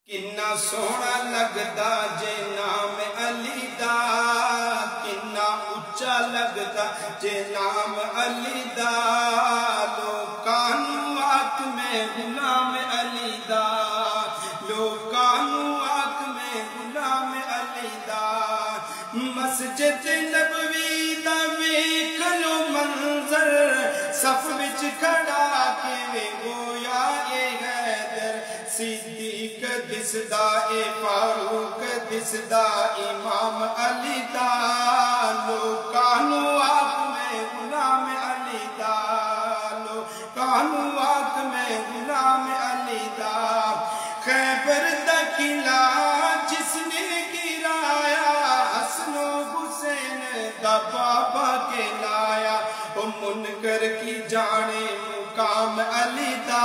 کنا سونا لگدا جے نام علی دا، کنا اچا لگدا جے نام علی دا، لوکانو آنکھ میں غلام علی دا، لوکانو آنکھ میں غلام علی دا، مسجد نبوی دا ویکھو منظر، صف وچ کھڑا کے گویا اے حیدر، صدیق دسدا اے فاروق دسدا امام علی دا، لوکانو آنکھ میں غلام علی دا، لوکانو آنکھ میں غلام علی دا، خیبر دا قلعہ جس نے گرایا، حسن و حسین دا بابا کہلایا، منکر کی جانے مقام علی دا،